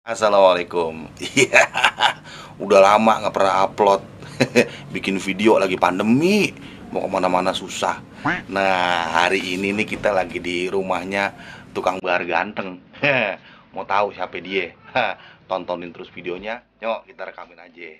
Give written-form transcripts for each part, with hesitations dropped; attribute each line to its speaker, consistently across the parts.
Speaker 1: Assalamualaikum. Iya, udah lama nggak pernah upload. Bikin video lagi pandemi, mau kemana-mana susah. Nah, hari ini nih kita lagi di rumahnya tukang bahar ganteng. Mau tahu siapa dia? Tontonin terus videonya. Yuk, kita rekamin aja.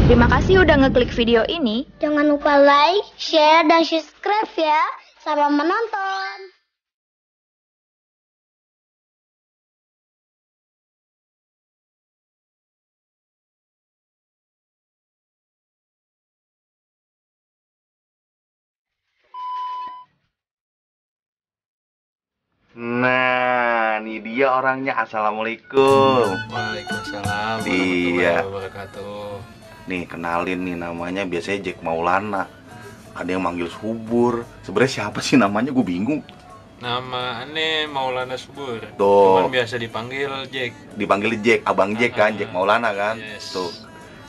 Speaker 2: Terima kasih udah ngeklik video ini.
Speaker 3: Jangan lupa like, share, dan subscribe ya. Selamat menonton.
Speaker 1: Nah, ini dia orangnya. Assalamualaikum.
Speaker 4: Waalaikumsalam
Speaker 1: Iya.
Speaker 4: warahmatullahi wabarakatuh.
Speaker 1: Nih, kenalin nih namanya biasanya Jack Maulana. Ada yang manggil Subur. Sebenarnya siapa sih namanya? Gue bingung.
Speaker 4: Nama aneh Maulana Subur.
Speaker 1: Tuh.
Speaker 4: Cuman biasa dipanggil Jack.
Speaker 1: Dipanggil Jack, Abang Jack kan, Jack Maulana kan.
Speaker 4: Yes.
Speaker 1: Tuh.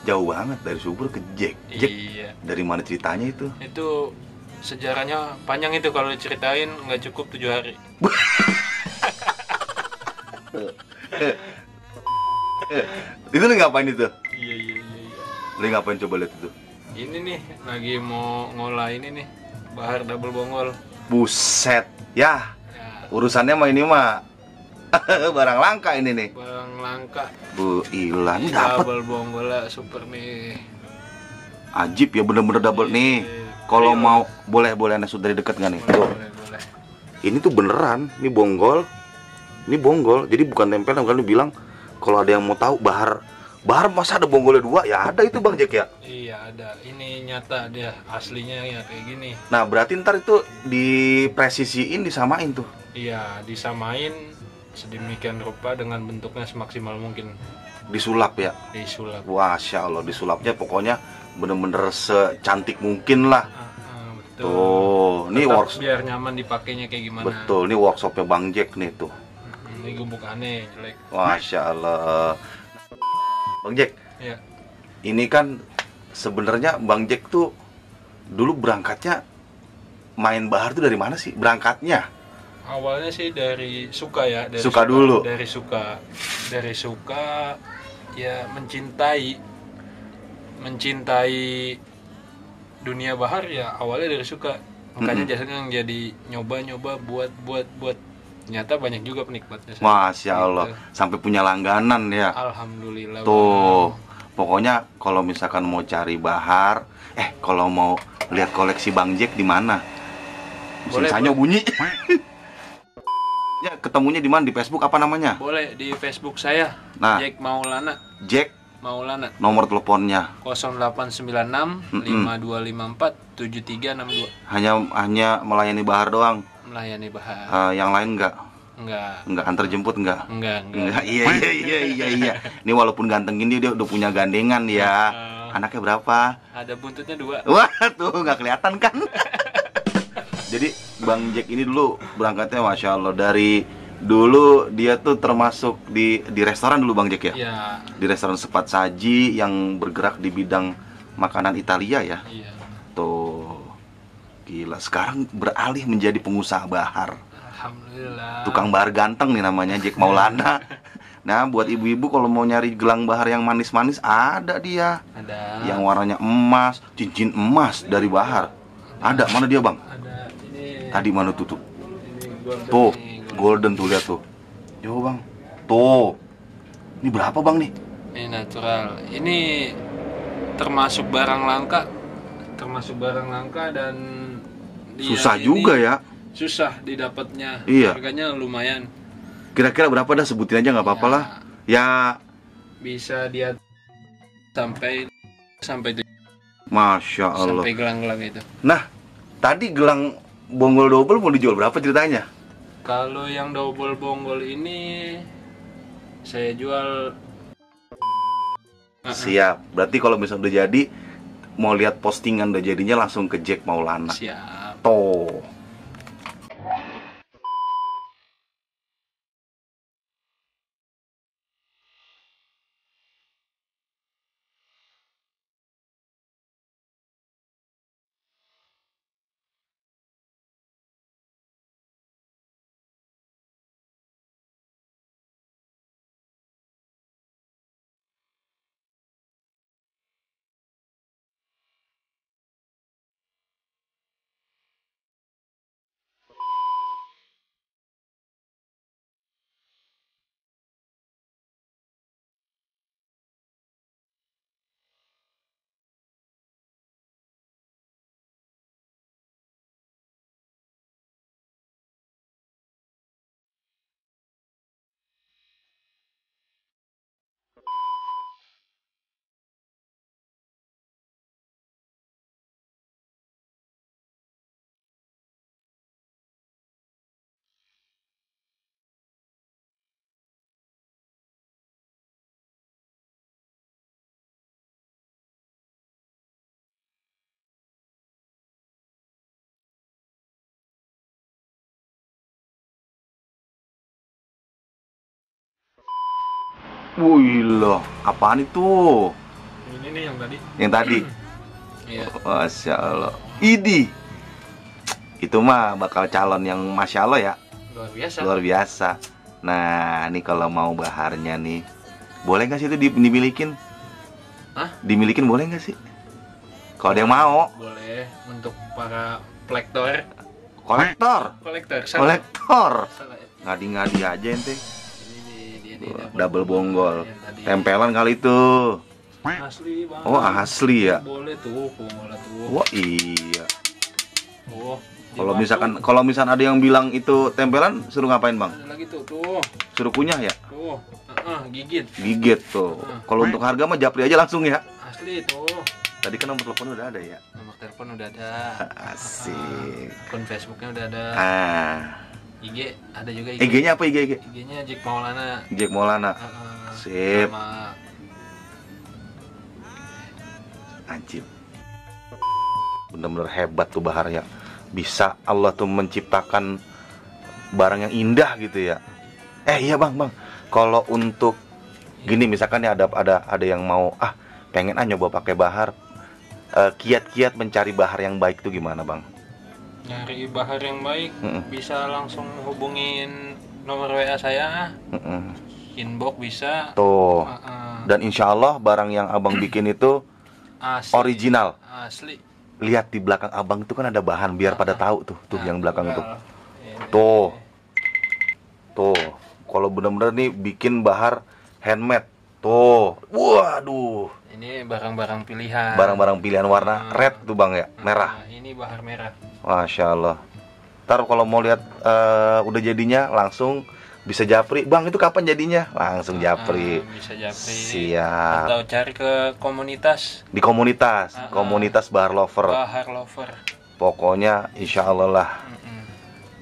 Speaker 1: Jauh banget dari Subur ke Jack. Jack,
Speaker 4: Iya.
Speaker 1: dari mana ceritanya itu?
Speaker 4: Itu sejarahnya panjang itu, kalau diceritain nggak cukup 7 hari.
Speaker 1: Itu lu ngapain itu?
Speaker 4: Iya iya iya iya.
Speaker 1: Lu ngapain, coba lihat itu?
Speaker 4: Ini nih lagi mau ngolah ini nih, bahar double bonggol.
Speaker 1: Buset. Ya,
Speaker 4: Ya,
Speaker 1: urusannya mah ini mah barang langka ini nih.
Speaker 4: barang langka.
Speaker 1: Bu Ilan dapat
Speaker 4: Double bonggolnya super nih.
Speaker 1: ajib ya, bener-bener double nih. Kalau mau boleh Anda sudah dekat nggak nih?
Speaker 4: Boleh,
Speaker 1: Tuh.
Speaker 4: boleh, boleh.
Speaker 1: Ini tuh beneran, ini bonggol. Ini bonggol, jadi bukan tempel. Kan lu bilang kalau ada yang mau tahu bahar masa ada bonggolnya dua? Ya ada itu Bang Jack ya.
Speaker 4: Iya ada, ini nyata dia aslinya ya kayak gini.
Speaker 1: Nah berarti ntar itu dipresisiin, disamain tuh.
Speaker 4: Iya, disamain sedemikian rupa dengan bentuknya semaksimal mungkin,
Speaker 1: Disulap ya.
Speaker 4: disulap.
Speaker 1: Masya Allah, disulapnya pokoknya bener-bener secantik mungkin lah.
Speaker 4: Betul.
Speaker 1: Tuh, ini
Speaker 4: Tetap
Speaker 1: workshop.
Speaker 4: biar nyaman dipakainya kayak gimana.
Speaker 1: Betul, ini workshopnya Bang Jack nih tuh.
Speaker 4: Ini gubuk aneh jelek.
Speaker 1: Masya Allah. Bang Jack,
Speaker 4: Ya,
Speaker 1: ini kan sebenarnya Bang Jack tuh dulu berangkatnya main bahar tuh dari mana sih? Berangkatnya?
Speaker 4: awalnya sih dari suka ya, dari
Speaker 1: Suka dulu.
Speaker 4: dari suka ya, mencintai dunia bahar ya, awalnya dari suka. Makanya jasanya yang jadi nyoba buat ternyata banyak juga penikmatnya.
Speaker 1: Masya Allah,
Speaker 4: Gitu.
Speaker 1: sampai punya langganan ya.
Speaker 4: Alhamdulillah.
Speaker 1: Tuh, pokoknya kalau misalkan mau cari bahar, kalau mau lihat koleksi Bang Jack di mana? Mesin
Speaker 4: Boleh,
Speaker 1: sanyo
Speaker 4: boleh.
Speaker 1: bunyi. Ya, ketemunya di mana? Di Facebook apa namanya?
Speaker 4: Boleh di Facebook saya,
Speaker 1: Nah.
Speaker 4: Jack Maulana.
Speaker 1: Jack,
Speaker 4: Maulana
Speaker 1: nomor teleponnya
Speaker 4: 0896 5254 7362.
Speaker 1: hanya melayani bahar doang.
Speaker 4: Melayani bahar.
Speaker 1: Yang lain enggak antar jemput enggak?
Speaker 4: Enggak.
Speaker 1: Iya. Ini walaupun ganteng gini dia udah punya gandengan ya. Anaknya berapa?
Speaker 4: Ada buntutnya 2.
Speaker 1: Wah, tuh nggak kelihatan kan? Jadi Bang Jack ini dulu berangkatnya Masya Allah, dari dulu dia tuh termasuk di restoran dulu Bang Jack ya?
Speaker 4: Iya.
Speaker 1: Di restoran cepat saji yang bergerak di bidang makanan Italia ya.
Speaker 4: Iya.
Speaker 1: Tuh, gila, sekarang beralih menjadi pengusaha bahar.
Speaker 4: Alhamdulillah.
Speaker 1: Tukang bahar ganteng nih namanya, Jack Maulana. Nah, buat ibu-ibu kalau mau nyari gelang bahar yang manis-manis, ada dia.
Speaker 4: Ada.
Speaker 1: Yang warnanya emas, cincin emas dari bahar. Ada, mana dia Bang?
Speaker 4: Ada ini.
Speaker 1: Tadi mana tuh?
Speaker 4: Ini golden
Speaker 1: Tuh,
Speaker 4: nih,
Speaker 1: golden tuh, lihat tuh. Yo Bang, tuh. Ini berapa Bang nih?
Speaker 4: Ini natural. Ini termasuk barang langka. Dan dia
Speaker 1: Susah
Speaker 4: ini
Speaker 1: juga ya.
Speaker 4: Susah didapatnya.
Speaker 1: Iya.
Speaker 4: Harganya lumayan.
Speaker 1: Kira-kira berapa dah, sebutin aja nggak apa-apa lah. Ya,
Speaker 4: Bisa dia sampai
Speaker 1: Masya Allah.
Speaker 4: sampai gelang-gelang itu.
Speaker 1: Nah, tadi gelang bonggol double mau dijual berapa ceritanya?
Speaker 4: Kalau yang double bonggol ini saya jual.
Speaker 1: Siap. Berarti kalau misalnya udah jadi, mau lihat postingan udah jadinya, langsung ke Jack Maulana.
Speaker 4: Siap.
Speaker 1: Tuh. Wih loh, apaan itu?
Speaker 4: Ini nih yang tadi.
Speaker 1: Yang tadi.
Speaker 4: Iya.
Speaker 1: Masya Allah. Idi. Itu mah bakal calon yang Masya Allah ya.
Speaker 4: Luar biasa.
Speaker 1: Luar biasa. Nah, ini kalau mau baharnya nih, boleh nggak sih itu dimilikin?
Speaker 4: Hah?
Speaker 1: Dimilikin boleh nggak sih? Kalau ada yang mau.
Speaker 4: Boleh untuk para kolektor.
Speaker 1: Kolektor.
Speaker 4: Salah. Salah.
Speaker 1: Ngadi-ngadi aja ente.
Speaker 4: Ini
Speaker 1: Double bonggol.
Speaker 4: Yang tadi.
Speaker 1: Tempelan kali itu.
Speaker 4: Asli bang.
Speaker 1: Oh, asli ya.
Speaker 4: Boleh tuh, boleh tuh.
Speaker 1: Wah, iya.
Speaker 4: Oh,
Speaker 1: Kalau misalkan ada yang bilang itu tempelan, suruh ngapain, Bang?
Speaker 4: ada lagi tuh,
Speaker 1: Suruh kunyah ya?
Speaker 4: tuh, gigit.
Speaker 1: Gigit tuh. Kalau untuk harga mah japri aja langsung ya.
Speaker 4: Asli tuh.
Speaker 1: Tadi kan nomor telepon udah ada ya.
Speaker 4: Nomor telepon udah ada.
Speaker 1: Asik.
Speaker 4: Akun Facebooknya udah ada.
Speaker 1: Ah.
Speaker 4: IG ada juga.
Speaker 1: IG-nya apa IG?
Speaker 4: IG-nya Jack Maulana.
Speaker 1: Jack Maulana. Sip.
Speaker 4: Sama
Speaker 1: Anjir. Bener-bener hebat tuh Bahar ya. Bisa Allah tuh menciptakan barang yang indah gitu ya. Iya bang. Kalau untuk gini misalkan ya ada yang mau pengen nyoba pakai Bahar. Kiat-kiat mencari Bahar yang baik tuh gimana bang?
Speaker 4: nyari Bahar yang baik bisa langsung hubungin nomor WA saya. Inbox bisa.
Speaker 1: Tuh. Dan insya Allah barang yang abang bikin itu
Speaker 4: asli.
Speaker 1: original.
Speaker 4: Asli.
Speaker 1: Lihat di belakang abang itu kan ada bahan biar pada tahu tuh yang belakang tuh.
Speaker 4: Ini.
Speaker 1: Tuh. Kalau bener-bener nih bikin Bahar handmade. Tuh. Waduh.
Speaker 4: Ini barang-barang pilihan.
Speaker 1: Barang-barang pilihan warna red tuh bang ya, merah.
Speaker 4: Ini Bahar merah.
Speaker 1: Masya Allah. Ntar kalau mau lihat udah jadinya langsung bisa japri. Bang itu kapan jadinya? Langsung japri.
Speaker 4: Bisa japri.
Speaker 1: Siap.
Speaker 4: Atau cari ke komunitas.
Speaker 1: Di komunitas Bahar Lover.
Speaker 4: Bahar Lover.
Speaker 1: Pokoknya insya Allah lah.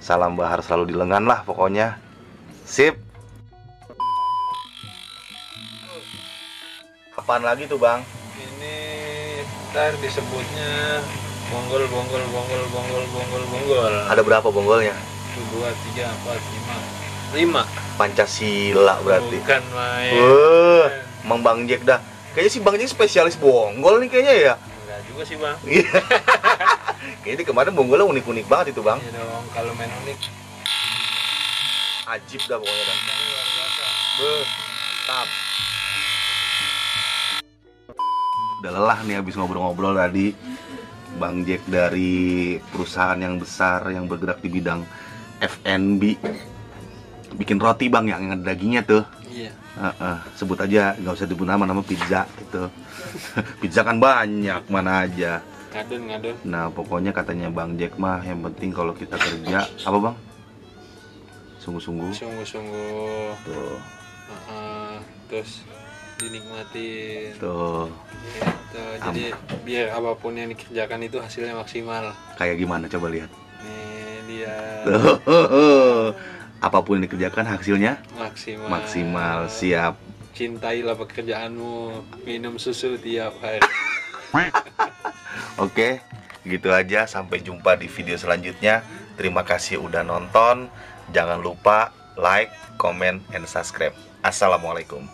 Speaker 1: Salam Bahar selalu di lengan lah pokoknya. Sip. Apaan lagi tuh bang?
Speaker 4: Ini ntar disebutnya bonggol.
Speaker 1: Ada berapa bonggolnya?
Speaker 4: 1, 2, 3, 4, 5
Speaker 1: Pancasila berarti.
Speaker 4: Bukan main.
Speaker 1: Mang Bang Jack dah. Kayaknya si Bang Jack spesialis bonggol nih kayaknya ya.
Speaker 4: Enggak juga sih bang.
Speaker 1: Kayaknya kemarin bonggolnya unik-unik banget itu bang.
Speaker 4: Iya dong, kalau main unik.
Speaker 1: Ajib dah pokoknya dah. Tap. Udah lelah nih habis ngobrol-ngobrol tadi. Bang Jack dari perusahaan yang besar yang bergerak di bidang F&B. Bikin roti bang yang ada dagingnya tuh.
Speaker 4: Iya.
Speaker 1: Sebut aja, nggak usah disebut nama pizza itu. Pizza kan banyak mana aja.
Speaker 4: Ngadon.
Speaker 1: Nah pokoknya katanya Bang Jack mah yang penting kalau kita kerja apa bang? Sungguh-sungguh. Tuh.
Speaker 4: Terus dinikmatin.
Speaker 1: Tuh.
Speaker 4: Gitu. Jadi biar apapun yang dikerjakan itu hasilnya maksimal.
Speaker 1: Kayak gimana coba lihat.
Speaker 4: Nih dia.
Speaker 1: Tuh. Apapun yang dikerjakan hasilnya
Speaker 4: Maksimal.
Speaker 1: Siap.
Speaker 4: Cintailah pekerjaanmu. Minum susu tiap hari.
Speaker 1: Oke, gitu aja. Sampai jumpa di video selanjutnya. Terima kasih udah nonton. Jangan lupa like, comment, and subscribe. Assalamualaikum.